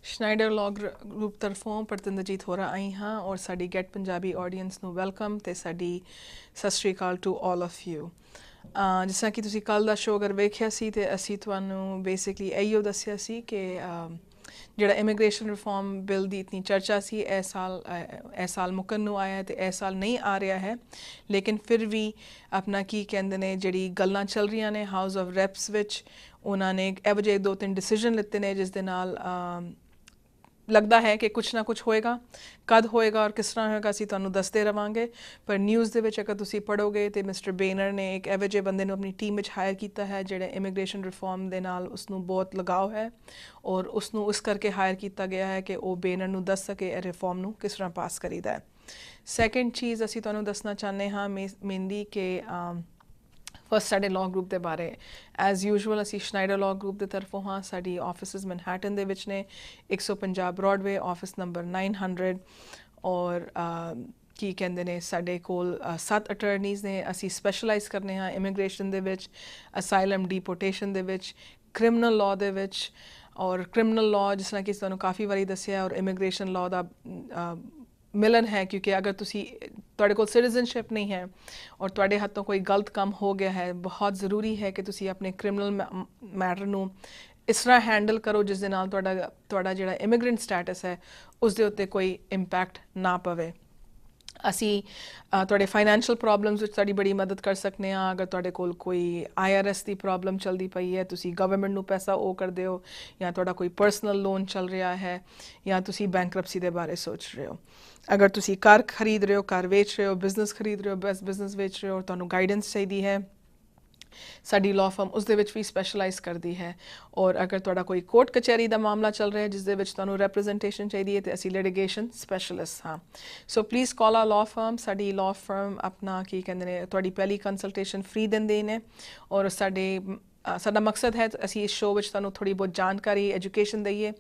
Schneider ਲੌ group ਤਰਫੋਂ ਪ੍ਰਤਿੰਦਰਜੀਤ ਹੋਰਾ ਆਈ ਹਾਂ ਔਰ ਸਾਡੀ ਗੈਟ ਪੰਜਾਬੀ ਆਡੀਅנס ਨੂੰ ਵੈਲਕਮ ਤੇ ਸਾਡੀ ਸਤਿ ਸ਼੍ਰੀ ਅਕਾਲ ਟੂ ਆਲ ਆਫ ਯੂ। ਜਿਸ ਤਰ੍ਹਾਂ ਕਿ ਤੁਸੀਂ ਕੱਲ੍ਹ ਦਾ ਸ਼ੋਅ ਅਗਰ ਵੇਖਿਆ ਸੀ ਤੇ ਅਸੀਂ ਤੁਹਾਨੂੰ ਬੇਸਿਕਲੀ ਇਹੋ ਦੱਸਿਆ ਸੀ ਕਿ ਜਿਹੜਾ ਇਮੀਗ੍ਰੇਸ਼ਨ ਰਿਫਾਰਮ ਬਿੱਲ ਦੀ ਇਤਨੀ ਚਰਚਾ ਸੀ ਇਹ ਸਾਲ ਮੁੱਕਣ ਨੂੰ ਆਇਆ ਤੇ ਇਹ ਸਾਲ ਨਹੀਂ ਆ ਰਿਹਾ ਹੈ, ਲੇਕਿਨ ਫਿਰ ਵੀ ਆਪਣਾ ਕੀ ਕਹਿੰਦੇ ਨੇ ਜਿਹੜੀ ਗੱਲਾਂ ਚੱਲ ਰਹੀਆਂ ਨੇ ਹਾਊਸ ਆਫ ਰੈਪਸ ਵਿੱਚ, ਉਹਨਾਂ ਨੇ ਇਹੋ ਜਿਹੇ 2-3 ਡਿਸੀਜਨ ਲਿੱਤੇ ਨੇ ਜਿਸ ਦੇ ਨਾਲ ਲੱਗਦਾ ਹੈ ਕਿ ਕੁਛ ਨਾ ਕੁਛ ਹੋਏਗਾ। ਕਦ ਹੋਏਗਾ ਔਰ ਕਿਸ ਤਰ੍ਹਾਂ ਹੋਏਗਾ ਅਸੀਂ ਤੁਹਾਨੂੰ ਦੱਸਦੇ ਰਵਾਂਗੇ। ਪਰ ਨਿਊਜ਼ ਦੇ ਵਿੱਚ ਅਗਰ ਤੁਸੀਂ ਪੜ੍ਹੋਗੇ ਤੇ ਮਿਸਟਰ ਬੇਨਰ ਨੇ ਇੱਕ ਇਹੋ ਜਿਹੇ ਬੰਦੇ ਨੂੰ ਆਪਣੀ ਟੀਮ ਵਿੱਚ ਹਾਇਰ ਕੀਤਾ ਹੈ ਜਿਹੜੇ ਇਮੀਗ੍ਰੇਸ਼ਨ ਰਿਫਾਰਮ ਦੇ ਨਾਲ ਉਸਨੂੰ ਬਹੁਤ ਲਗਾਓ ਹੈ ਔਰ ਉਸਨੂੰ ਉਸ ਕਰਕੇ ਹਾਇਰ ਕੀਤਾ ਗਿਆ ਹੈ ਕਿ ਉਹ ਬੇਨਰ ਨੂੰ ਦੱਸ ਸਕੇ ਇਹ ਰਿਫਾਰਮ ਨੂੰ ਕਿਸ ਤਰ੍ਹਾਂ ਪਾਸ ਕਰੀਦਾ ਹੈ। ਸੈਕਿੰਡ ਚੀਜ਼ ਅਸੀਂ ਤੁਹਾਨੂੰ ਦੱਸਣਾ ਚਾਹੁੰਦੇ ਹਾਂ ਮੇਨਲੀ ਕਿ ਫਸਟ ਸਾਡੇ ਲਾਅ ਗਰੁੱਪ ਦੇ ਬਾਰੇ ਐਜ਼ ਯੂਜੂਅਲ ਅਸੀਂ ਸ਼ਨਾਈਡਰ ਲਾਅ ਗਰੁੱਪ ਦੇ ਤਰਫੋਂ ਹਾਂ। ਸਾਡੀ ਆਫਿਸਿਸ ਮੈਨਹੈਟਨ ਦੇ ਵਿੱਚ ਨੇ, 150 ਬਰੋਡਵੇ, ਆਫਿਸ ਨੰਬਰ 900 ਔਰ ਕੀ ਕਹਿੰਦੇ ਨੇ ਸਾਡੇ ਕੋਲ 7 ਅਟਰਨੀਜ਼ ਨੇ। ਅਸੀਂ ਸਪੈਸ਼ਲਾਈਜ਼ ਕਰਨੇ ਹਾਂ ਇਮੀਗ੍ਰੇਸ਼ਨ ਦੇ ਵਿੱਚ, ਅਸਾਈਲਮ ਡੀਪੋਰਟੇਸ਼ਨ ਦੇ ਵਿੱਚ, ਕ੍ਰਿਮੀਨਲ ਲਾਅ ਦੇ ਵਿੱਚ ਔਰ ਕ੍ਰਿਮੀਨਲ ਲਾਅ ਜਿਸ ਤਰ੍ਹਾਂ ਕਿ ਤੁਹਾਨੂੰ ਕਾਫੀ ਵਾਰੀ ਦੱਸਿਆ ਔਰ ਇਮੀਗ੍ਰੇਸ਼ਨ ਲਾਅ ਦਾ ਮਿਲਨ ਹੈ ਕਿਉਂਕਿ ਅਗਰ ਤੁਸੀਂ ਤੁਹਾਡੇ ਕੋਲ ਸਿਟੀਜ਼ਨਸ਼ਿਪ ਨਹੀਂ ਹੈ ਔਰ ਤੁਹਾਡੇ ਹੱਥੋਂ ਕੋਈ ਗਲਤ ਕੰਮ ਹੋ ਗਿਆ ਹੈ, ਬਹੁਤ ਜ਼ਰੂਰੀ ਹੈ ਕਿ ਤੁਸੀਂ ਆਪਣੇ ਕ੍ਰਿਮੀਨਲ ਮੈਟਰ ਨੂੰ ਇਸ ਤਰ੍ਹਾਂ ਹੈਂਡਲ ਕਰੋ ਜਿਸ ਦੇ ਨਾਲ ਤੁਹਾਡਾ ਜਿਹੜਾ ਇਮੀਗ੍ਰੈਂਟ ਸਟੇਟਸ ਹੈ ਉਸ ਦੇ ਉੱਤੇ ਕੋਈ ਇੰਪੈਕਟ ਨਾ ਪਵੇ। ਅਸੀਂ ਤੁਹਾਡੇ ਫਾਈਨੈਂਸ਼ੀਅਲ ਪ੍ਰੋਬਲਮਸ ਵਿੱਚ ਤੁਹਾਡੀ ਬੜੀ ਮਦਦ ਕਰ ਸਕਦੇ ਹਾਂ। ਅਗਰ ਤੁਹਾਡੇ ਕੋਲ ਕੋਈ IRS ਦੀ ਪ੍ਰੋਬਲਮ ਚੱਲਦੀ ਪਈ ਹੈ, ਤੁਸੀਂ ਗਵਰਨਮੈਂਟ ਨੂੰ ਪੈਸਾ ਓ ਕਰਦੇ ਹੋ, ਜਾਂ ਤੁਹਾਡਾ ਕੋਈ ਪਰਸਨਲ ਲੋਨ ਚੱਲ ਰਿਹਾ ਹੈ, ਜਾਂ ਤੁਸੀਂ ਬੈਂਕਰਪਸੀ ਦੇ ਬਾਰੇ ਸੋਚ ਰਹੇ ਹੋ, ਅਗਰ ਤੁਸੀਂ ਘਰ ਖਰੀਦ ਰਹੇ ਹੋ, ਘਰ ਵੇਚ ਰਹੇ ਹੋ, ਬਿਜ਼ਨਸ ਖਰੀਦ ਰਹੇ ਹੋ, ਬਿਜ਼ਨਸ ਵੇਚ ਰਹੇ ਹੋ, ਤੁਹਾਨੂੰ ਗਾਈਡੈਂਸ ਚਾਹੀਦੀ ਹੈ, ਸਾਡੀ ਲਾਅ ਫਰਮ ਉਸ ਦੇ ਵਿੱਚ ਵੀ ਸਪੈਸ਼ਲਾਈਜ਼ ਕਰਦੀ ਹੈ। ਔਰ ਅਗਰ ਤੁਹਾਡਾ ਕੋਈ ਕੋਰਟ ਕਚਹਿਰੀ ਦਾ ਮਾਮਲਾ ਚੱਲ ਰਿਹਾ ਜਿਸ ਦੇ ਵਿੱਚ ਤੁਹਾਨੂੰ ਰੈਪਰੈਜ਼ੈਂਟੇਸ਼ਨ ਚਾਹੀਦੀ ਹੈ ਤੇ ਅਸੀਂ ਲਿਟੀਗੇਸ਼ਨ ਸਪੈਸ਼ਲਿਸਟ ਹਾਂ। ਸੋ ਪਲੀਜ਼ ਕਾਲ ਆ ਲਾਅ ਫਰਮ। ਸਾਡੀ ਲਾਅ ਫਰਮ ਆਪਣਾ ਕੀ ਕਹਿੰਦੇ ਨੇ ਤੁਹਾਡੀ ਪਹਿਲੀ ਕੰਸਲਟੇਸ਼ਨ ਫ੍ਰੀ ਦਿੰਦੇ ਨੇ ਔਰ ਸਾਡਾ ਮਕਸਦ ਹੈ ਅਸੀਂ ਇਸ ਸ਼ੋਅ ਵਿੱਚ ਤੁਹਾਨੂੰ ਥੋੜ੍ਹੀ ਬਹੁਤ ਜਾਣਕਾਰੀ ਐਜੂਕੇਸ਼ਨ ਦਈਏ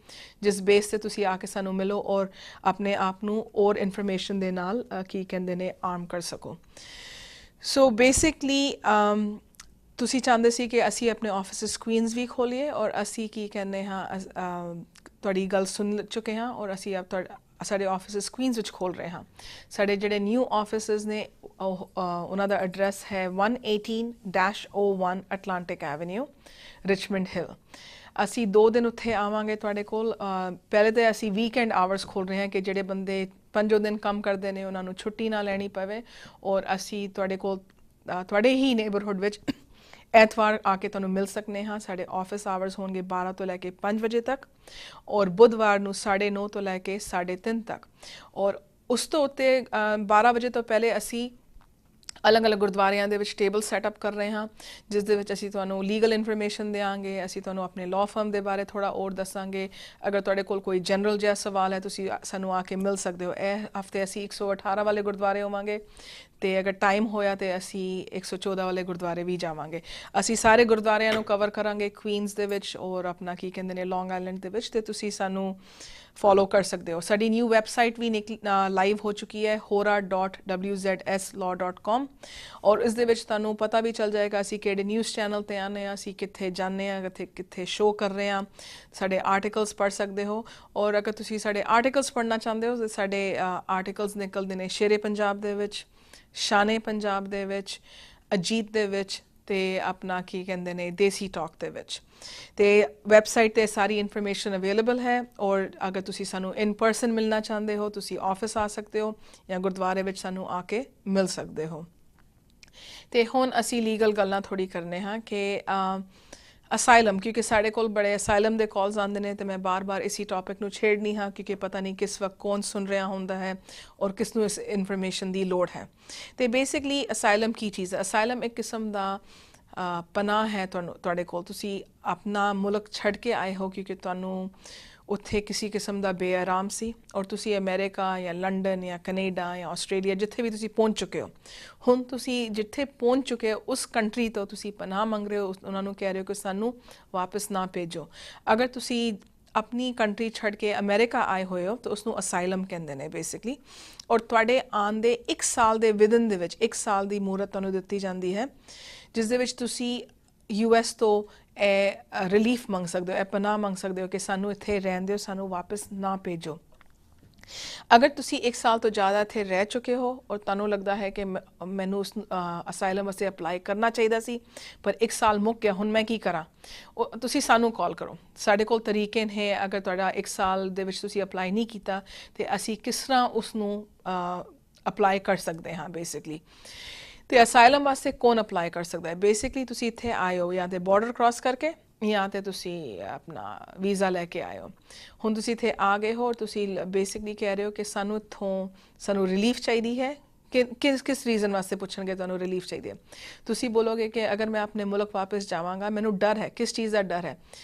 ਜਿਸ ਬੇਸ 'ਤੇ ਤੁਸੀਂ ਆ ਕੇ ਸਾਨੂੰ ਮਿਲੋ ਔਰ ਆਪਣੇ ਆਪ ਨੂੰ ਔਰ ਇਨਫੋਰਮੇਸ਼ਨ ਦੇ ਨਾਲ ਕੀ ਕਹਿੰਦੇ ਨੇ ਆਰਮ ਕਰ ਸਕੋ। ਸੋ ਬੇਸਿਕਲੀ ਤੁਸੀਂ ਚਾਹੁੰਦੇ ਸੀ ਕਿ ਅਸੀਂ ਆਪਣੇ ਆਫਿਸਿਸ ਕੁਈਨਸ ਵੀ ਖੋਲੀਏ ਔਰ ਅਸੀਂ ਕੀ ਕਹਿੰਦੇ ਹਾਂ ਤੁਹਾਡੀ ਗੱਲ ਸੁਣ ਚੁੱਕੇ ਹਾਂ ਔਰ ਅਸੀਂ ਸਾਡੇ ਆਫਿਸਿਸ ਕੁਈਨਸ ਵਿੱਚ ਖੋਲ੍ਹ ਰਹੇ ਹਾਂ। ਸਾਡੇ ਜਿਹੜੇ ਨਿਊ ਆਫਿਸਿਸ ਨੇ ਉਹਨਾਂ ਦਾ ਐਡਰੈਸ ਹੈ 118-01 ਅਟਲਾਂਟਿਕ ਐਵੇਨਿਊ, ਰਿਚਮੰਡ ਹਿਲ। ਅਸੀਂ 2 ਦਿਨ ਉੱਥੇ ਆਵਾਂਗੇ ਤੁਹਾਡੇ ਕੋਲ। ਪਹਿਲੇ ਤਾਂ ਅਸੀਂ ਵੀਕਐਂਡ ਆਵਰਸ ਖੋਲ੍ਹ ਰਹੇ ਹਾਂ ਕਿ ਜਿਹੜੇ ਬੰਦੇ 5 ਦਿਨ ਕੰਮ ਕਰਦੇ ਨੇ ਉਹਨਾਂ ਨੂੰ ਛੁੱਟੀ ਨਾ ਲੈਣੀ ਪਵੇ ਔਰ ਅਸੀਂ ਤੁਹਾਡੇ ਕੋਲ ਤੁਹਾਡੇ ਹੀ ਨੇਬਰਹੁੱਡ ਵਿੱਚ ਐਤਵਾਰ ਆ ਕੇ ਤੁਹਾਨੂੰ ਮਿਲ ਸਕਦੇ ਹਾਂ। ਸਾਡੇ ਆਫਿਸ ਆਵਰਸ ਹੋਣਗੇ 12 ਤੋਂ ਲੈ ਕੇ 5 ਵਜੇ ਤੱਕ ਔਰ ਬੁੱਧਵਾਰ ਨੂੰ 9:30 ਤੋਂ ਲੈ ਕੇ 3:30 ਤੱਕ। ਔਰ ਉਸ ਤੋਂ ਉੱਤੇ 12 ਵਜੇ ਤੋਂ ਪਹਿਲੇ ਅਸੀਂ ਅਲੱਗ-ਅਲੱਗ ਗੁਰਦੁਆਰਿਆਂ ਦੇ ਵਿੱਚ ਟੇਬਲ ਸੈਟਅਪ ਕਰ ਰਹੇ ਹਾਂ ਜਿਸ ਦੇ ਵਿੱਚ ਅਸੀਂ ਤੁਹਾਨੂੰ ਲੀਗਲ ਇਨਫੋਰਮੇਸ਼ਨ ਦਿਆਂਗੇ, ਅਸੀਂ ਤੁਹਾਨੂੰ ਆਪਣੇ ਲਾਅ ਫਰਮ ਦੇ ਬਾਰੇ ਥੋੜ੍ਹਾ ਹੋਰ ਦੱਸਾਂਗੇ। ਅਗਰ ਤੁਹਾਡੇ ਕੋਲ ਕੋਈ ਜਨਰਲ ਜਿਹਾ ਸਵਾਲ ਹੈ ਤੁਸੀਂ ਸਾਨੂੰ ਆ ਕੇ ਮਿਲ ਸਕਦੇ ਹੋ। ਇਹ ਹਫਤੇ ਅਸੀਂ 118 ਵਾਲੇ ਗੁਰਦੁਆਰੇ ਹੋਵਾਂਗੇ ਤੇ ਅਗਰ ਟਾਈਮ ਹੋਇਆ ਤੇ ਅਸੀਂ 114 ਵਾਲੇ ਗੁਰਦੁਆਰੇ ਵੀ ਜਾਵਾਂਗੇ। ਅਸੀਂ ਸਾਰੇ ਗੁਰਦੁਆਰਿਆਂ ਨੂੰ ਕਵਰ ਕਰਾਂਗੇ ਕੁਈਨਸ ਦੇ ਵਿੱਚ ਔਰ ਆਪਣਾ ਕੀ ਕਹਿੰਦੇ ਨੇ ਲੌਂਗ ਆਈਲੈਂਡ ਦੇ ਵਿੱਚ, ਤੇ ਤੁਸੀਂ ਸਾਨੂੰ ਫੋਲੋ ਕਰ ਸਕਦੇ ਹੋ। ਸਾਡੀ ਨਿਊ ਵੈਬਸਾਈਟ ਵੀ ਲਾਈਵ ਹੋ ਚੁੱਕੀ ਹੈ hora.wzslaw.com ਔਰ ਇਸ ਦੇ ਵਿੱਚ ਤੁਹਾਨੂੰ ਪਤਾ ਵੀ ਚੱਲ ਜਾਏਗਾ ਅਸੀਂ ਕਿਹੜੇ ਨਿਊਜ਼ ਚੈਨਲ 'ਤੇ ਆਉਂਦੇ ਹਾਂ, ਅਸੀਂ ਕਿੱਥੇ ਜਾਂਦੇ ਹਾਂ, ਕਿੱਥੇ ਸ਼ੋਅ ਕਰ ਰਹੇ ਹਾਂ। ਸਾਡੇ ਆਰਟੀਕਲਸ ਪੜ੍ਹ ਸਕਦੇ ਹੋ ਔਰ ਅਗਰ ਤੁਸੀਂ ਸਾਡੇ ਆਰਟੀਕਲਸ ਪੜ੍ਹਨਾ ਚਾਹੁੰਦੇ ਹੋ ਤਾਂ ਸਾਡੇ ਆਰਟੀਕਲਸ ਨਿਕਲਦੇ ਨੇ ਸ਼ੇਰੇ ਪੰਜਾਬ ਦੇ ਵਿੱਚ, ਸ਼ਾਨੇ ਪੰਜਾਬ ਦੇ ਵਿੱਚ, ਅਜੀਤ ਦੇ ਵਿੱਚ ਤੇ ਆਪਣਾ ਕੀ ਕਹਿੰਦੇ ਨੇ ਦੇਸੀ ਟਾਕ ਦੇ ਵਿੱਚ। ਤੇ ਵੈਬਸਾਈਟ 'ਤੇ ਸਾਰੀ ਇਨਫੋਰਮੇਸ਼ਨ ਅਵੇਲੇਬਲ ਹੈ ਔਰ ਅਗਰ ਤੁਸੀਂ ਸਾਨੂੰ ਇਨ ਪਰਸਨ ਮਿਲਣਾ ਚਾਹੁੰਦੇ ਹੋ ਤੁਸੀਂ ਆਫਿਸ ਆ ਸਕਦੇ ਹੋ ਜਾਂ ਗੁਰਦੁਆਰੇ ਵਿੱਚ ਸਾਨੂੰ ਆ ਕੇ ਮਿਲ ਸਕਦੇ ਹੋ। ਤੇ ਹੁਣ ਅਸੀਂ ਲੀਗਲ ਗੱਲਾਂ ਥੋੜ੍ਹੀ ਕਰਨੇ ਹਾਂ ਕਿ ਅਸਾਈਲਮ, ਕਿਉਂਕਿ ਸਾਡੇ ਕੋਲ ਬੜੇ ਅਸਾਈਲਮ ਦੇ ਕਾਲਸ ਆਉਂਦੇ ਨੇ ਤੇ ਮੈਂ ਬਾਰ-ਬਾਰ ਇਸੀ ਟੌਪਿਕ ਨੂੰ ਛੇੜਨੀ ਹਾਂ ਕਿਉਂਕਿ ਪਤਾ ਨਹੀਂ ਕਿਸ ਵਕਤ ਕੌਣ ਸੁਣ ਰਿਹਾ ਹੁੰਦਾ ਹੈ ਔਰ ਕਿਸ ਨੂੰ ਇਸ ਇਨਫੋਰਮੇਸ਼ਨ ਦੀ ਲੋੜ ਹੈ। ਤੇ ਬੇਸਿਕਲੀ ਅਸਾਈਲਮ ਕੀ ਚੀਜ਼ ਹੈ? ਅਸਾਈਲਮ ਇੱਕ ਕਿਸਮ ਦਾ ਪਨਾਹ ਹੈ ਤੁਹਾਡੇ ਕੋਲ। ਤੁਸੀਂ ਆਪਣਾ ਮੁਲਕ ਛੱਡ ਕੇ ਆਏ ਹੋ ਕਿਉਂਕਿ ਤੁਹਾਨੂੰ ਉੱਥੇ ਕਿਸੇ ਕਿਸਮ ਦਾ ਬੇਆਰਾਮ ਸੀ ਔਰ ਤੁਸੀਂ ਅਮਰੀਕਾ ਜਾਂ ਲੰਡਨ ਜਾਂ ਕੈਨੇਡਾ ਜਾਂ ਆਸਟ੍ਰੇਲੀਆ ਜਿੱਥੇ ਵੀ ਤੁਸੀਂ ਪਹੁੰਚ ਚੁੱਕੇ ਹੋ, ਹੁਣ ਤੁਸੀਂ ਜਿੱਥੇ ਪਹੁੰਚ ਚੁੱਕੇ ਹੋ ਉਸ ਕੰਟਰੀ ਤੋਂ ਤੁਸੀਂ ਪਨਾਹ ਮੰਗ ਰਹੇ ਹੋ, ਉਹਨਾਂ ਨੂੰ ਕਹਿ ਰਹੇ ਹੋ ਕਿ ਸਾਨੂੰ ਵਾਪਸ ਨਾ ਭੇਜੋ। ਅਗਰ ਤੁਸੀਂ ਆਪਣੀ ਕੰਟਰੀ ਛੱਡ ਕੇ ਅਮਰੀਕਾ ਆਏ ਹੋਏ ਹੋ ਤਾਂ ਉਸਨੂੰ ਅਸਾਈਲਮ ਕਹਿੰਦੇ ਨੇ ਬੇਸਿਕਲੀ। ਔਰ ਤੁਹਾਡੇ ਆਉਣ ਦੇ 1 ਸਾਲ ਦੇ ਵਿਦਨ ਦੇ ਵਿੱਚ 1 ਸਾਲ ਦੀ ਮੁਹਲਤ ਤੁਹਾਨੂੰ ਦਿੱਤੀ ਜਾਂਦੀ ਹੈ ਜਿਸ ਦੇ ਵਿੱਚ ਤੁਸੀਂ US ਤੋਂ ਰਿਲੀਫ ਮੰਗ ਸਕਦੇ ਹੋ, ਇਹ ਪਨਾਹ ਮੰਗ ਸਕਦੇ ਹੋ ਕਿ ਸਾਨੂੰ ਇੱਥੇ ਰਹਿਣ ਦਿਓ, ਸਾਨੂੰ ਵਾਪਸ ਨਾ ਭੇਜੋ। ਅਗਰ ਤੁਸੀਂ 1 ਸਾਲ ਤੋਂ ਜ਼ਿਆਦਾ ਇੱਥੇ ਰਹਿ ਚੁੱਕੇ ਹੋ ਔਰ ਤੁਹਾਨੂੰ ਲੱਗਦਾ ਹੈ ਕਿ ਮੈਨੂੰ ਉਸ ਅਸਾਈਲਮ ਵਾਸਤੇ ਅਪਲਾਈ ਕਰਨਾ ਚਾਹੀਦਾ ਸੀ ਪਰ 1 ਸਾਲ ਮੁੱਕ ਗਿਆ, ਹੁਣ ਮੈਂ ਕੀ ਕਰਾਂ, ਤੁਸੀਂ ਸਾਨੂੰ ਕਾਲ ਕਰੋ। ਸਾਡੇ ਕੋਲ ਤਰੀਕੇ ਨੇ, ਅਗਰ ਤੁਹਾਡਾ 1 ਸਾਲ ਦੇ ਵਿੱਚ ਤੁਸੀਂ ਅਪਲਾਈ ਨਹੀਂ ਕੀਤਾ ਤੇ ਅਸੀਂ ਕਿਸ ਤਰ੍ਹਾਂ ਉਸ ਨੂੰ ਅਪਲਾਈ ਕਰ ਸਕਦੇ ਹਾਂ ਬੇਸਿਕਲੀ। ਤੇ ਅਸਾਈਲਮ ਵਾਸਤੇ ਕੌਣ ਅਪਲਾਈ ਕਰ ਸਕਦਾ ਹੈ? ਬੇਸਿਕਲੀ ਤੁਸੀਂ ਇੱਥੇ ਆਏ ਹੋ ਜਾਂ ਤੇ ਬਾਰਡਰ ਕ੍ਰਾਸ ਕਰਕੇ ਜਾਂ ਤੇ ਤੁਸੀਂ ਆਪਣਾ ਵੀਜ਼ਾ ਲੈ ਕੇ ਆਏ ਹੋ। ਹੁਣ ਤੁਸੀਂ ਇੱਥੇ ਆ ਗਏ ਹੋ ਔਰ ਤੁਸੀਂ ਬੇਸਿਕਲੀ ਕਹਿ ਰਹੇ ਹੋ ਕਿ ਸਾਨੂੰ ਸਾਨੂੰ ਰਿਲੀਫ ਚਾਹੀਦੀ ਹੈ। ਕਿ ਕਿਸ ਰੀਜ਼ਨ ਵਾਸਤੇ ਪੁੱਛਣਗੇ ਤੁਹਾਨੂੰ ਰਿਲੀਫ ਚਾਹੀਦੀ ਹੈ? ਤੁਸੀਂ ਬੋਲੋਗੇ ਕਿ ਅਗਰ ਮੈਂ ਆਪਣੇ ਮੁਲਕ ਵਾਪਸ ਜਾਵਾਂਗਾ, ਮੈਨੂੰ ਡਰ ਹੈ। ਕਿਸ ਚੀਜ਼ ਦਾ ਡਰ ਹੈ?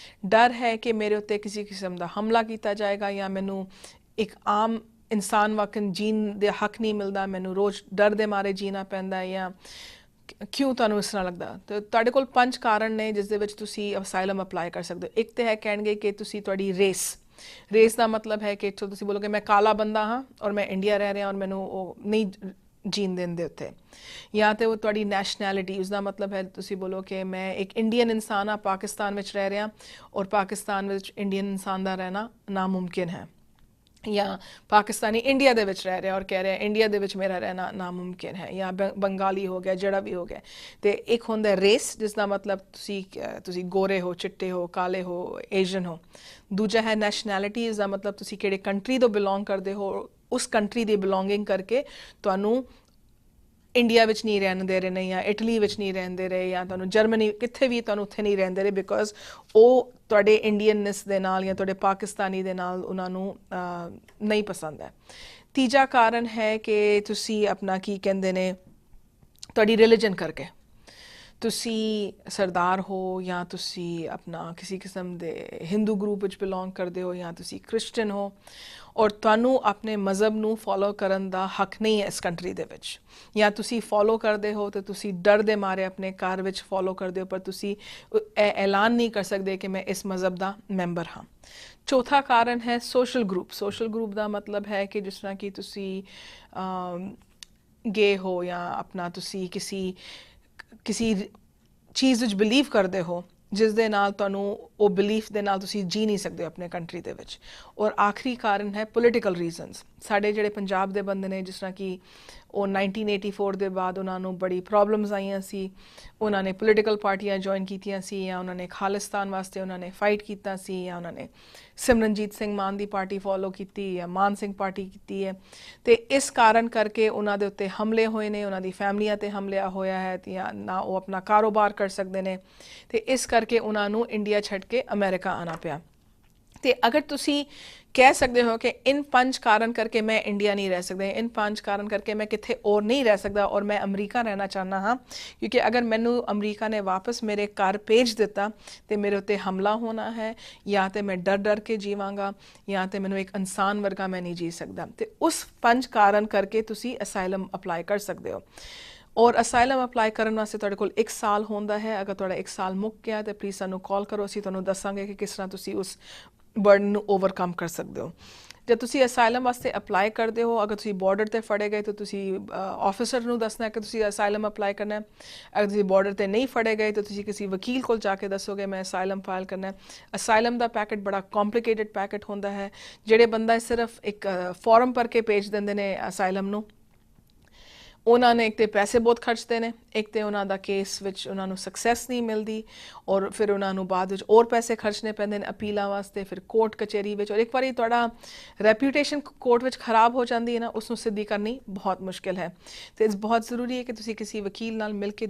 ਡਰ ਹੈ ਕਿ ਮੇਰੇ ਉੱਤੇ ਕਿਸੇ ਕਿਸਮ ਦਾ ਹਮਲਾ ਕੀਤਾ ਜਾਏਗਾ ਜਾਂ ਮੈਨੂੰ ਇੱਕ ਆਮ ਇਨਸਾਨ ਵਾਕਨ ਜੀਣ ਦੇ ਹੱਕ ਨਹੀਂ ਮਿਲਦਾ, ਮੈਨੂੰ ਰੋਜ਼ ਡਰ ਦੇ ਮਾਰੇ ਜੀਣਾ ਪੈਂਦਾ। ਜਾਂ ਕਿਉਂ ਤੁਹਾਨੂੰ ਇਸ ਤਰ੍ਹਾਂ ਲੱਗਦਾ? ਤੇ ਤੁਹਾਡੇ ਕੋਲ 5 ਕਾਰਨ ਨੇ ਜਿਸ ਦੇ ਵਿੱਚ ਤੁਸੀਂ ਅਸਾਈਲਮ ਅਪਲਾਈ ਕਰ ਸਕਦੇ ਹੋ। ਇੱਕ ਤੇ ਹੈ ਕਹਿਣਗੇ ਕਿ ਤੁਸੀਂ ਤੁਹਾਡੀ ਰੇਸ ਦਾ ਮਤਲਬ ਹੈ ਕਿ ਤੁਸੀਂ ਬੋਲੋਗੇ ਮੈਂ ਕਾਲਾ ਬੰਦਾ ਹਾਂ ਔਰ ਮੈਂ ਇੰਡੀਆ ਰਹਿ ਰਿਹਾ ਔਰ ਮੈਨੂੰ ਉਹ ਨਹੀਂ ਜੀਣ ਦਿੰਦੇ ਉੱਥੇ। ਜਾਂ ਤੇ ਉਹ ਤੁਹਾਡੀ ਨੈਸ਼ਨੈਲਿਟੀ, ਉਸਦਾ ਮਤਲਬ ਹੈ ਤੁਸੀਂ ਬੋਲੋ ਕਿ ਮੈਂ ਇੱਕ ਇੰਡੀਅਨ ਇਨਸਾਨ ਹਾਂ, ਪਾਕਿਸਤਾਨ ਵਿੱਚ ਰਹਿ ਰਿਹਾ ਔਰ ਪਾਕਿਸਤਾਨ ਵਿੱਚ ਇੰਡੀਅਨ ਇਨਸਾਨ ਦਾ ਰਹਿਣਾ ਨਾਮੁਮਕਿਨ ਹੈ। ਜਾਂ ਪਾਕਿਸਤਾਨੀ ਇੰਡੀਆ ਦੇ ਵਿੱਚ ਰਹਿ ਰਿਹਾ ਔਰ ਕਹਿ ਰਿਹਾ ਇੰਡੀਆ ਦੇ ਵਿੱਚ ਮੇਰਾ ਰਹਿਣਾ ਨਾਮੁਮਕਿਨ ਹੈ। ਜਾਂ ਬੰਗਾਲੀ ਹੋ ਗਿਆ, ਜਿਹੜਾ ਵੀ ਹੋ ਗਿਆ। ਤੇ ਇੱਕ ਹੁੰਦਾ ਰੇਸ ਜਿਸ ਦਾ ਮਤਲਬ ਤੁਸੀਂ ਗੋਰੇ ਹੋ, ਚਿੱਟੇ ਹੋ, ਕਾਲੇ ਹੋ, ਏਸ਼ੀਅਨ ਹੋ। ਦੂਜਾ ਹੈ ਨੈਸ਼ਨੈਲਿਟੀ, ਇਸ ਦਾ ਮਤਲਬ ਤੁਸੀਂ ਕਿਹੜੇ ਕੰਟਰੀ ਤੋਂ ਬਿਲੋਂਗ ਕਰਦੇ ਹੋ, ਉਸ ਕੰਟਰੀ ਦੀ ਬਿਲੋਂਗਿੰਗ ਕਰਕੇ ਤੁਹਾਨੂੰ ਇੰਡੀਆ ਵਿੱਚ ਨਹੀਂ ਰਹਿਣ ਦੇ ਰਹੇ ਨੇ ਜਾਂ ਇਟਲੀ ਵਿੱਚ ਨਹੀਂ ਰਹਿੰਦੇ ਰਹੇ ਜਾਂ ਤੁਹਾਨੂੰ ਜਰਮਨੀ ਕਿੱਥੇ ਵੀ ਤੁਹਾਨੂੰ ਉੱਥੇ ਨਹੀਂ ਰਹਿੰਦੇ ਰਹੇ ਬਿਕੋਜ਼ ਉਹ ਤੁਹਾਡੇ ਇੰਡੀਅਨਨੈਸ ਦੇ ਨਾਲ ਜਾਂ ਤੁਹਾਡੇ ਪਾਕਿਸਤਾਨੀ ਦੇ ਨਾਲ ਉਹਨਾਂ ਨੂੰ ਨਹੀਂ ਪਸੰਦ ਹੈ। ਤੀਜਾ ਕਾਰਨ ਹੈ ਕਿ ਤੁਸੀਂ ਆਪਣਾ ਕੀ ਕਹਿੰਦੇ ਨੇ ਤੁਹਾਡੀ ਰਿਲੀਜਨ ਕਰਕੇ, ਤੁਸੀਂ ਸਰਦਾਰ ਹੋ ਜਾਂ ਤੁਸੀਂ ਆਪਣਾ ਕਿਸੇ ਕਿਸਮ ਦੇ ਹਿੰਦੂ ਗਰੁੱਪ ਵਿੱਚ ਬਿਲੋਂਗ ਕਰਦੇ ਹੋ ਜਾਂ ਤੁਸੀਂ ਕ੍ਰਿਸਚਨ ਹੋ ਔਰ ਤੁਹਾਨੂੰ ਆਪਣੇ ਮਜ਼ਹਬ ਨੂੰ ਫੋਲੋ ਕਰਨ ਦਾ ਹੱਕ ਨਹੀਂ ਹੈ ਇਸ ਕੰਟਰੀ ਦੇ ਵਿੱਚ। ਜਾਂ ਤੁਸੀਂ ਫੋਲੋ ਕਰਦੇ ਹੋ ਤੇ ਤੁਸੀਂ ਡਰ ਦੇ ਮਾਰੇ ਆਪਣੇ ਘਰ ਵਿੱਚ ਫੋਲੋ ਕਰਦੇ ਹੋ ਪਰ ਤੁਸੀਂ ਇਹ ਐਲਾਨ ਨਹੀਂ ਕਰ ਸਕਦੇ ਕਿ ਮੈਂ ਇਸ ਮਜ਼ਹਬ ਦਾ ਮੈਂਬਰ ਹਾਂ। ਚੌਥਾ ਕਾਰਨ ਹੈ ਸੋਸ਼ਲ ਗਰੁੱਪ ਦਾ ਮਤਲਬ ਹੈ ਕਿ ਜਿਸ ਤਰ੍ਹਾਂ ਕਿ ਤੁਸੀਂ ਗੇ ਹੋ ਜਾਂ ਆਪਣਾ ਤੁਸੀਂ ਕਿਸੇ ਚੀਜ਼ ਵਿੱਚ ਬਿਲੀਵ ਕਰਦੇ ਹੋ ਜਿਸ ਦੇ ਨਾਲ ਤੁਹਾਨੂੰ ਉਹ ਬਿਲੀਫ ਦੇ ਨਾਲ ਤੁਸੀਂ ਜੀ ਨਹੀਂ ਸਕਦੇ ਆਪਣੇ ਕੰਟਰੀ ਦੇ ਵਿੱਚ। ਔਰ ਆਖਰੀ ਕਾਰਨ ਹੈ ਪੋਲੀਟੀਕਲ ਰੀਜ਼ਨਸ। ਸਾਡੇ ਜਿਹੜੇ ਪੰਜਾਬ ਦੇ ਬੰਦੇ ਨੇ ਜਿਸ ਤਰ੍ਹਾਂ ਕਿ ਉਹ 1984 ਦੇ ਬਾਅਦ ਉਹਨਾਂ ਨੂੰ ਬੜੀ ਪ੍ਰੋਬਲਮਸ ਆਈਆਂ ਸੀ, ਉਹਨਾਂ ਨੇ ਪੋਲੀਟੀਕਲ ਪਾਰਟੀਆਂ ਜੁਆਇਨ ਕੀਤੀਆਂ ਸੀ ਜਾਂ ਉਹਨਾਂ ਨੇ ਖਾਲਿਸਤਾਨ ਵਾਸਤੇ ਉਹਨਾਂ ਨੇ ਫਾਈਟ ਕੀਤਾ ਸੀ ਜਾਂ ਉਹਨਾਂ ਨੇ ਸਿਮਰਨਜੀਤ ਸਿੰਘ ਮਾਨ ਦੀ ਪਾਰਟੀ ਫੋਲੋ ਕੀਤੀ ਜਾਂ ਮਾਨ ਸਿੰਘ ਪਾਰਟੀ ਕੀਤੀ ਹੈ। ਤੇ ਇਸ ਕਾਰਨ ਕਰਕੇ ਉਹਨਾਂ ਦੇ ਉੱਤੇ ਹਮਲੇ ਹੋਏ ਨੇ, ਉਹਨਾਂ ਦੀ ਫੈਮਲੀਆਂ ਤੇ ਹਮਲਾ ਹੋਇਆ ਹੈ ਜਾਂ ਨਾ ਉਹ ਆਪਣਾ ਕਾਰੋਬਾਰ ਕਰ ਸਕਦੇ ਨੇ ਤੇ ਇਸ ਕਰਕੇ ਉਹਨਾਂ ਨੂੰ ਇੰਡੀਆ ਛੱਡ ਕੇ ਅਮਰੀਕਾ ਆਉਣਾ ਪਿਆ। ਤੇ ਅਗਰ ਤੁਸੀਂ ਕਹਿ ਸਕਦੇ ਹੋ ਕਿ ਇਨ 5 ਕਾਰਨ ਕਰਕੇ ਮੈਂ ਇੰਡੀਆ ਨਹੀਂ ਰਹਿ ਸਕਦਾ, ਇਨ 5 ਕਾਰਨ ਕਰਕੇ ਮੈਂ ਕਿੱਥੇ ਹੋਰ ਨਹੀਂ ਰਹਿ ਸਕਦਾ ਔਰ ਮੈਂ ਅਮਰੀਕਾ ਰਹਿਣਾ ਚਾਹੁੰਦਾ ਹਾਂ ਕਿਉਂਕਿ ਅਗਰ ਮੈਨੂੰ ਅਮਰੀਕਾ ਨੇ ਵਾਪਸ ਮੇਰੇ ਘਰ ਭੇਜ ਦਿੱਤਾ ਤੇ ਮੇਰੇ ਉੱਤੇ ਹਮਲਾ ਹੋਣਾ ਹੈ ਜਾਂ ਤੇ ਮੈਂ ਡਰ ਕੇ ਜੀਵਾਂਗਾ ਜਾਂ ਤੇ ਮੈਨੂੰ ਇੱਕ ਇਨਸਾਨ ਵਰਗਾ ਮੈਂ ਨਹੀਂ ਜੀ ਸਕਦਾ। ਤੇ ਉਸ 5 ਕਾਰਨ ਕਰਕੇ ਤੁਸੀਂ ਅਸਾਈਲਮ ਅਪਲਾਈ ਕਰ ਸਕਦੇ ਹੋ। ਔਰ ਅਸਾਈਲਮ ਅਪਲਾਈ ਕਰਨ ਵਾਸਤੇ ਤੁਹਾਡੇ ਕੋਲ 1 ਸਾਲ ਹੁੰਦਾ ਹੈ। ਅਗਰ ਤੁਹਾਡਾ 1 ਸਾਲ ਮੁੱਕ ਗਿਆ ਤਾਂ ਪਲੀਜ਼ ਸਾਨੂੰ ਕਾਲ ਕਰੋ, ਅਸੀਂ ਤੁਹਾਨੂੰ ਦੱਸਾਂਗੇ ਕਿ ਕਿਸ ਤਰ੍ਹਾਂ ਤੁਸੀਂ ਉਸ ਬਰਡਨ ਨੂੰ ਓਵਰਕਮ ਕਰ ਸਕਦੇ ਹੋ। ਜਦ ਤੁਸੀਂ ਅਸਾਈਲਮ ਵਾਸਤੇ ਅਪਲਾਈ ਕਰਦੇ ਹੋ, ਅਗਰ ਤੁਸੀਂ ਬਾਰਡਰ ਤੇ ਫੜੇ ਗਏ ਤਾਂ ਤੁਸੀਂ ਆਫਿਸਰ ਨੂੰ ਦੱਸਣਾ ਕਿ ਤੁਸੀਂ ਅਸਾਈਲਮ ਅਪਲਾਈ ਕਰਨਾ ਹੈ। ਅਗਰ ਤੁਸੀਂ ਬਾਰਡਰ ਤੇ ਨਹੀਂ ਫੜੇ ਗਏ ਤਾਂ ਤੁਸੀਂ ਕਿਸੇ ਵਕੀਲ ਕੋਲ ਜਾ ਕੇ ਦੱਸੋਗੇ ਮੈਂ ਅਸਾਈਲਮ ਫਾਈਲ ਕਰਨਾ ਹੈ। ਅਸਾਈਲਮ ਦਾ ਪੈਕੇਟ ਬੜਾ ਕੰਪਲਿਕੇਟਡ ਪੈਕੇਟ ਹੁੰਦਾ ਹੈ। ਜਿਹੜੇ ਬੰਦਾ ਸਿਰਫ ਇੱਕ ਫਾਰਮ ਭਰ ਕੇ ਭੇਜ ਦਿੰਦੇ ਨੇ ਅਸਾਈਲਮ ਨੂੰ, ਉਹਨਾਂ ਨੇ ਇੱਕ ਤੇ ਪੈਸੇ ਬਹੁਤ ਖਰਚਦੇ ਨੇ, ਇੱਕ ਤੇ ਉਹਨਾਂ ਦਾ ਕੇਸ ਵਿੱਚ ਉਹਨਾਂ ਨੂੰ ਸਕਸੈਸ ਨਹੀਂ ਮਿਲਦੀ ਔਰ ਫਿਰ ਉਹਨਾਂ ਨੂੰ ਬਾਅਦ ਵਿੱਚ ਹੋਰ ਪੈਸੇ ਖਰਚਣੇ ਪੈਂਦੇ ਨੇ ਅਪੀਲਾਂ ਵਾਸਤੇ, ਫਿਰ ਕੋਰਟ ਕਚਹਿਰੀ ਵਿੱਚ। ਔਰ ਇੱਕ ਵਾਰੀ ਤੁਹਾਡਾ ਰੈਪਿਊਟੇਸ਼ਨ ਕੋਰਟ ਵਿੱਚ ਖਰਾਬ ਹੋ ਜਾਂਦੀ ਹੈ ਨਾ, ਉਸ ਨੂੰ ਸਿੱਧੀ ਕਰਨੀ ਬਹੁਤ ਮੁਸ਼ਕਿਲ ਹੈ। ਤੇ ਬਹੁਤ ਜ਼ਰੂਰੀ ਹੈ ਕਿ ਤੁਸੀਂ ਕਿਸੇ ਵਕੀਲ ਨਾਲ ਮਿਲ ਕੇ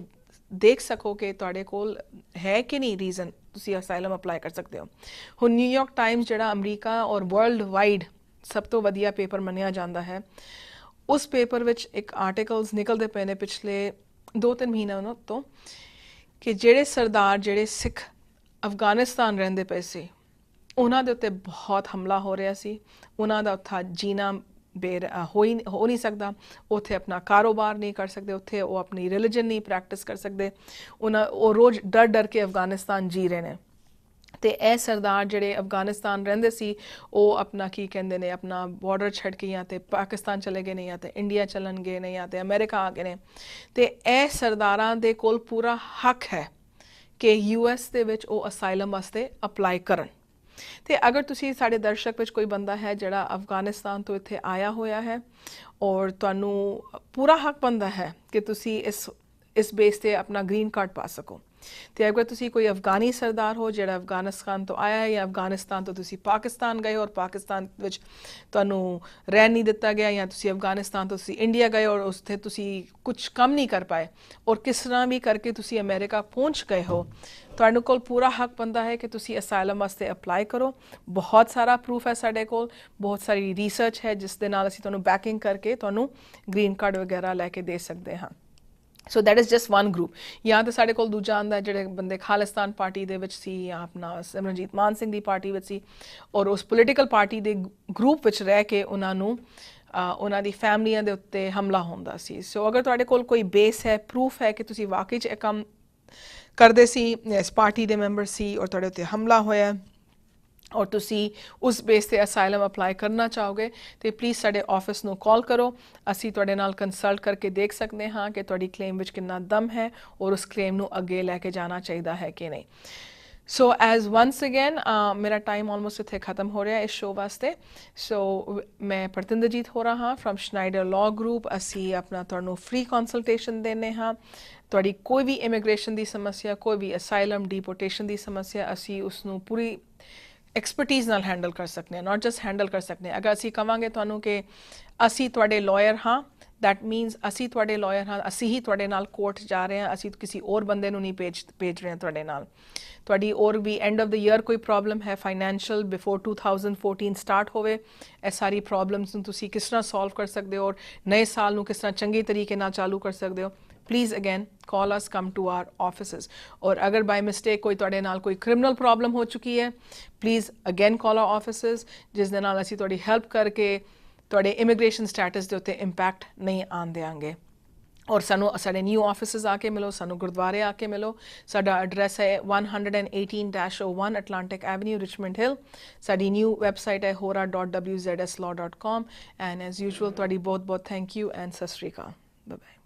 ਦੇਖ ਸਕੋ ਕਿ ਤੁਹਾਡੇ ਕੋਲ ਹੈ ਕਿ ਨਹੀਂ ਰੀਜ਼ਨ ਤੁਸੀਂ ਅਸਾਈਲਮ ਅਪਲਾਈ ਕਰ ਸਕਦੇ ਹੋ। ਹੁਣ ਨਿਊਯਾਰਕ ਟਾਈਮਸ ਜਿਹੜਾ ਅਮਰੀਕਾ ਔਰ ਵਰਲਡ ਵਾਈਡ ਸਭ ਤੋਂ ਵਧੀਆ ਪੇਪਰ ਮੰਨਿਆ ਜਾਂਦਾ ਹੈ, ਉਸ ਪੇਪਰ ਵਿੱਚ ਇੱਕ ਆਰਟੀਕਲਸ ਨਿਕਲਦੇ ਪਏ ਨੇ ਪਿਛਲੇ 2-3 ਮਹੀਨਿਆਂ ਤੋਂ ਕਿ ਜਿਹੜੇ ਸਰਦਾਰ ਜਿਹੜੇ ਸਿੱਖ ਅਫਗਾਨਿਸਤਾਨ ਰਹਿੰਦੇ ਪਏ ਸੀ ਉਹਨਾਂ ਦੇ ਉੱਤੇ ਬਹੁਤ ਹਮਲਾ ਹੋ ਰਿਹਾ ਸੀ। ਉਹਨਾਂ ਦਾ ਉੱਥੇ ਜੀਣਾ ਹੋ ਨਹੀਂ ਸਕਦਾ, ਉੱਥੇ ਆਪਣਾ ਕਾਰੋਬਾਰ ਨਹੀਂ ਕਰ ਸਕਦੇ, ਉੱਥੇ ਉਹ ਆਪਣੀ ਰਿਲੀਜਨ ਨਹੀਂ ਪ੍ਰੈਕਟਿਸ ਕਰ ਸਕਦੇ, ਉਹ ਰੋਜ਼ ਡਰ ਕੇ ਅਫਗਾਨਿਸਤਾਨ ਜੀ ਰਹੇ ਨੇ। ਤੇ ਇਹ ਸਰਦਾਰ ਜਿਹੜੇ ਅਫਗਾਨਿਸਤਾਨ ਰਹਿੰਦੇ ਸੀ ਉਹ ਆਪਣਾ ਕੀ ਕਹਿੰਦੇ ਨੇ ਆਪਣਾ ਬਾਰਡਰ ਛੱਡ ਕੇ ਜਾਂ ਤੇ ਪਾਕਿਸਤਾਨ ਚਲੇ ਗਏ ਨੇ ਜਾਂ ਤੇ ਇੰਡੀਆ ਚੱਲਣ ਗਏ ਨੇ ਜਾਂ ਤੇ ਅਮਰੀਕਾ ਆ ਗਏ ਨੇ। ਤੇ ਇਹ ਸਰਦਾਰਾਂ ਦੇ ਕੋਲ ਪੂਰਾ ਹੱਕ ਹੈ ਕਿ US ਦੇ ਵਿੱਚ ਉਹ ਅਸਾਈਲਮ ਵਾਸਤੇ ਅਪਲਾਈ ਕਰਨ। ਤੇ ਅਗਰ ਤੁਸੀਂ ਸਾਡੇ ਦਰਸ਼ਕ ਵਿੱਚ ਕੋਈ ਬੰਦਾ ਹੈ ਜਿਹੜਾ ਅਫਗਾਨਿਸਤਾਨ ਤੋਂ ਇੱਥੇ ਆਇਆ ਹੋਇਆ ਹੈ ਔਰ ਤੁਹਾਨੂੰ ਪੂਰਾ ਹੱਕ ਬਣਦਾ ਹੈ ਕਿ ਤੁਸੀਂ ਇਸ ਬੇਸ ਤੇ ਆਪਣਾ ਗ੍ਰੀਨ ਕਾਰਡ ਪਾ ਸਕੋ। ਤੇ ਅਗਰ ਤੁਸੀਂ ਕੋਈ ਅਫਗਾਨੀ ਸਰਦਾਰ ਹੋ ਜਿਹੜਾ ਅਫਗਾਨਿਸਤਾਨ ਤੋਂ ਆਇਆ ਹੈ ਜਾਂ ਅਫਗਾਨਿਸਤਾਨ ਤੋਂ ਤੁਸੀਂ ਪਾਕਿਸਤਾਨ ਗਏ ਔਰ ਪਾਕਿਸਤਾਨ ਵਿੱਚ ਤੁਹਾਨੂੰ ਰਹਿਣ ਨਹੀਂ ਦਿੱਤਾ ਗਿਆ, ਜਾਂ ਤੁਸੀਂ ਅਫਗਾਨਿਸਤਾਨ ਤੋਂ ਤੁਸੀਂ ਇੰਡੀਆ ਗਏ ਔਰ ਉੱਥੇ ਤੁਸੀਂ ਕੁਝ ਕੰਮ ਨਹੀਂ ਕਰ ਪਾਏ ਔਰ ਕਿਸ ਤਰ੍ਹਾਂ ਵੀ ਕਰਕੇ ਤੁਸੀਂ ਅਮਰੀਕਾ ਪਹੁੰਚ ਗਏ ਹੋ, ਤੁਹਾਡੇ ਕੋਲ ਪੂਰਾ ਹੱਕ ਬਣਦਾ ਹੈ ਕਿ ਤੁਸੀਂ ਅਸਾਈਲਮ ਵਾਸਤੇ ਅਪਲਾਈ ਕਰੋ। ਬਹੁਤ ਸਾਰਾ ਪ੍ਰੂਫ ਹੈ ਸਾਡੇ ਕੋਲ, ਬਹੁਤ ਸਾਰੀ ਰਿਸਰਚ ਹੈ ਜਿਸ ਦੇ ਨਾਲ ਅਸੀਂ ਤੁਹਾਨੂੰ ਬੈਕਿੰਗ ਕਰਕੇ ਤੁਹਾਨੂੰ ਗ੍ਰੀਨ ਕਾਰਡ ਵਗੈਰਾ ਲੈ ਕੇ ਦੇ ਸਕਦੇ ਹਾਂ। So that is just one group. ਜਾਂ ਤਾਂ ਸਾਡੇ ਕੋਲ ਦੂਜਾ ਆਉਂਦਾ ਜਿਹੜੇ ਬੰਦੇ ਖਾਲਿਸਤਾਨ ਪਾਰਟੀ ਦੇ ਵਿੱਚ ਸੀ ਜਾਂ ਆਪਣਾ ਸਿਮਰਨਜੀਤ ਮਾਨ ਸਿੰਘ ਦੀ ਪਾਰਟੀ ਵਿੱਚ ਸੀ ਔਰ ਉਸ ਪੋਲੀਟੀਕਲ ਪਾਰਟੀ ਦੇ ਗਰੁੱਪ ਵਿੱਚ ਰਹਿ ਕੇ ਉਹਨਾਂ ਨੂੰ ਉਹਨਾਂ ਦੀ ਫੈਮਲੀਆਂ ਦੇ ਉੱਤੇ ਹਮਲਾ ਹੁੰਦਾ ਸੀ। ਸੋ ਅਗਰ ਤੁਹਾਡੇ ਕੋਲ ਕੋਈ ਬੇਸ ਹੈ, ਪ੍ਰੂਫ ਹੈ ਕਿ ਤੁਸੀਂ ਵਾਕਈ 'ਚ ਇਹ ਕੰਮ ਕਰਦੇ ਸੀ, ਇਸ ਪਾਰਟੀ ਦੇ ਮੈਂਬਰ ਸੀ ਔਰ ਤੁਹਾਡੇ ਉੱਤੇ ਹਮਲਾ ਹੋਇਆ ਔਰ ਤੁਸੀਂ ਉਸ ਬੇਸ 'ਤੇ ਅਸਾਈਲਮ ਅਪਲਾਈ ਕਰਨਾ ਚਾਹੋਗੇ ਤਾਂ ਪਲੀਜ਼ ਸਾਡੇ ਆਫਿਸ ਨੂੰ ਕਾਲ ਕਰੋ। ਅਸੀਂ ਤੁਹਾਡੇ ਨਾਲ ਕੰਸਲਟ ਕਰਕੇ ਦੇਖ ਸਕਦੇ ਹਾਂ ਕਿ ਤੁਹਾਡੀ ਕਲੇਮ ਵਿੱਚ ਕਿੰਨਾ ਦਮ ਹੈ ਔਰ ਉਸ ਕਲੇਮ ਨੂੰ ਅੱਗੇ ਲੈ ਕੇ ਜਾਣਾ ਚਾਹੀਦਾ ਹੈ ਕਿ ਨਹੀਂ। ਸੋ ਐਜ਼ ਵੰਸ ਅਗੇਨ ਮੇਰਾ ਟਾਈਮ ਆਲਮੋਸਟ ਇੱਥੇ ਖਤਮ ਹੋ ਰਿਹਾ ਇਸ ਸ਼ੋਅ ਵਾਸਤੇ। ਸੋ ਮੈਂ ਪ੍ਰਤਿੰਦਰਜੀਤ ਹੋ ਰਹਾ ਫਰਮ ਸ਼ਨਾਈਡਰ ਲਾਅ ਗਰੁੱਪ। ਅਸੀਂ ਆਪਣਾ ਤੁਹਾਨੂੰ ਫ੍ਰੀ ਕੰਸਲਟੇਸ਼ਨ ਦਿੰਦੇ ਹਾਂ। ਤੁਹਾਡੀ ਕੋਈ ਵੀ ਇਮੀਗ੍ਰੇਸ਼ਨ ਦੀ ਸਮੱਸਿਆ, ਕੋਈ ਵੀ ਅਸਾਈਲਮ ਡੀਪੋਰਟੇਸ਼ਨ ਦੀ ਸਮੱਸਿਆ, ਅਸੀਂ ਉਸ ਨੂੰ ਪੂਰੀ ਐਕਸਪਰਟੀਜ਼ ਨਾਲ ਹੈਂਡਲ ਕਰ ਸਕਦੇ ਹਾਂ। ਨਾਟ ਜਸਟ ਹੈਂਡਲ ਕਰ ਸਕਦੇ ਹਾਂ, ਅਗਰ ਅਸੀਂ ਕਹਾਂਗੇ ਤੁਹਾਨੂੰ ਕਿ ਅਸੀਂ ਤੁਹਾਡੇ ਲਾਇਰ ਹਾਂ, ਦੈਟ ਮੀਨਸ ਅਸੀਂ ਤੁਹਾਡੇ ਲਾਇਰ ਹਾਂ, ਅਸੀਂ ਹੀ ਤੁਹਾਡੇ ਨਾਲ ਕੋਰਟ ਜਾ ਰਹੇ ਹਾਂ, ਅਸੀਂ ਕਿਸੇ ਹੋਰ ਬੰਦੇ ਨੂੰ ਨਹੀਂ ਭੇਜ ਰਹੇ ਹਾਂ ਤੁਹਾਡੇ ਨਾਲ। ਤੁਹਾਡੀ ਹੋਰ ਵੀ ਐਂਡ ਆਫ ਦ ਈਅਰ ਕੋਈ ਪ੍ਰੋਬਲਮ ਹੈ ਫਾਈਨੈਂਸ਼ੀਅਲ ਬਿਫੋਰ 2014 ਸਟਾਰਟ ਹੋਵੇ, ਇਹ ਸਾਰੀ ਪ੍ਰੋਬਲਮਸ ਨੂੰ ਤੁਸੀਂ ਕਿਸ ਤਰ੍ਹਾਂ ਸੋਲਵ ਕਰ ਸਕਦੇ ਹੋ ਔਰ ਨਵੇਂ ਸਾਲ ਨੂੰ ਕਿਸ ਤਰ੍ਹਾਂ ਚੰਗੇ ਤਰੀਕੇ ਨਾਲ ਚਾਲੂ ਕਰ ਸਕਦੇ ਹੋ, please again call us, come to our offices. और अगर by mistake कोई ਤੁਹਾਡੇ ਨਾਲ ਕੋਈ criminal problem ਹੋ ਚੁੱਕੀ ਹੈ, please again call our offices, ਜਿਸ ਦੇ ਨਾਲ ਅਸੀਂ ਤੁਹਾਡੀ ਹੈਲਪ ਕਰਕੇ ਤੁਹਾਡੇ ਇਮੀਗ੍ਰੇਸ਼ਨ ਸਟੇਟਸ ਦੇ ਉੱਤੇ ਇੰਪੈਕਟ ਨਹੀਂ ਆਉਣ ਦਿਆਂਗੇ। ਔਰ ਸਾਨੂੰ ਸਾਡੇ ਨਿਊ ਆਫਿਸਿਸ ਆ ਕੇ ਮਿਲੋ, ਸਾਨੂੰ ਗੁਰਦੁਆਰੇ ਆ ਕੇ ਮਿਲੋ। ਸਾਡਾ ਐਡਰੈਸ ਹੈ 118-01 ਅਟਲਾਂਟਿਕ ਐਵਨਿਊ, ਰਿਚਮੰਡ ਹਿੱਲ। ਸਾਡੀ ਨਿਊ ਵੈਬਸਾਈਟ ਹੈ hora.wzslaw.com। ਐਂਡ ਐਜ਼ ਯੂਜੂਅਲ ਤੁਹਾਡੀ ਬਹੁਤ ਬਹੁਤ ਥੈਂਕ ਯੂ ਐਂਡ ਸਤਿ ਸ਼੍ਰੀ ਅਕਾਲ। Bye bye.